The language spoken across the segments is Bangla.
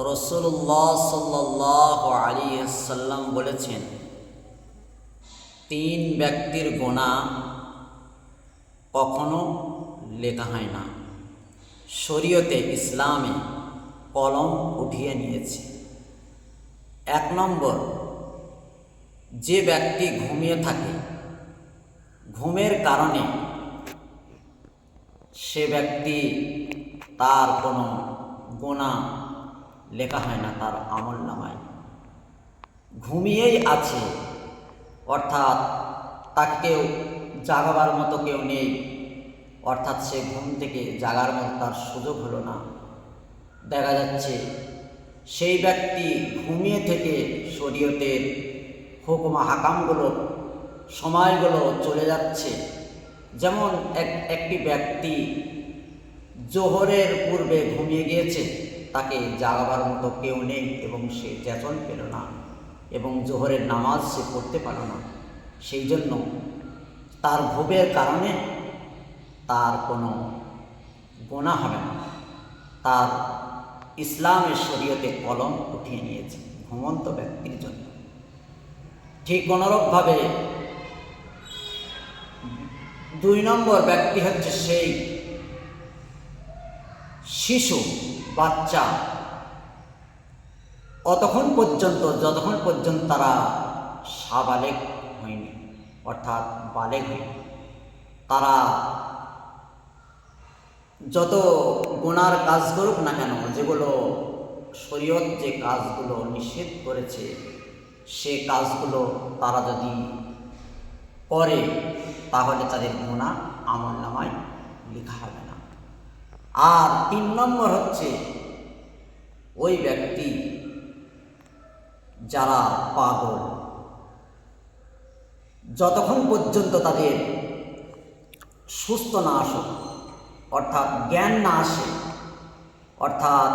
রাসূলুল্লাহ সাল্লাল্লাহু আলাইহি ওয়াসাল্লাম বলেছেন, তিন ব্যক্তির গুনাহ কখনো লেখা হয় না। শরীয়তে ইসলামে কলম উঠিয়ে নিয়েছে। 1 নম্বর, যে ব্যক্তি ঘুমিয়ে থাকে, ঘুমের কারণে সে ব্যক্তি তার কোনো গুনাহ লেখা হয় না তার আমলনামায়। ঘুমিয়েই আছে, অর্থাৎ তাকে কেউ জাগাবার মতো কেউ নেই, অর্থাৎ সে ঘুম থেকে জাগার মতো তার সুযোগ হলো না। দেখা যাচ্ছে সেই ব্যক্তি ঘুমিয়ে থেকে শরীয়তের হুকুম হাকামগুলো সময়গুলো চলে যাচ্ছে। যেমন একটি ব্যক্তি জোহরের পূর্বে ঘুমিয়ে গিয়েছে, তাকে জাগাবার মতো কেউ নেই এবং সে চেতন পেল না এবং জোহরের নামাজ সে পড়তে পারল না। সেই জন্য তার ঘুমের কারণে তার কোনো গুনাহ হবে না। তার ইসলামের শরীয়তে কলম উঠিয়ে নিয়েছে ঘুমন্ত ব্যক্তির জন্য। ঠিক অনুরূপভাবে 2 নম্বর ব্যক্তি হচ্ছে সেই শিশু বাচ্চা, অতক্ষণ পর্যন্ত যতক্ষণ পর্যন্ত তারা সাবালেগ হয়নি, অর্থাৎ বালেগ হয়নি, তারা যত গুনার কাজ করুক না কেন, যেগুলো শরীয়ত যে কাজগুলো নিষেধ করেছে সে কাজগুলো তারা যদি করে তাহলে তাদের গুনাহ আমলনামায় লেখা হবে না। আর 3 নম্বর হচ্ছে ওই ব্যক্তি যারা পাগল, যতক্ষণ পর্যন্ত তাদের সুস্থ না আসুক, অর্থাৎ জ্ঞান না আসে, অর্থাৎ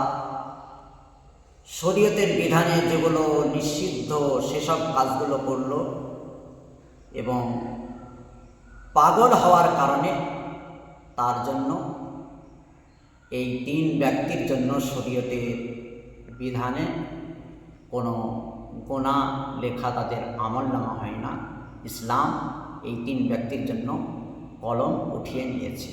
শরীয়তের বিধানে যেগুলো নিষিদ্ধ সেসব কাজগুলো করল এবং পাগল হওয়ার কারণে তার জন্য এই 3 ব্যক্তির জন্য শরীয়তের বিধানে কোনো গুনাহ লেখা তাদের আমলনামা হয় না। ইসলাম এই 3 ব্যক্তির জন্য কলম উঠিয়ে নিয়েছে।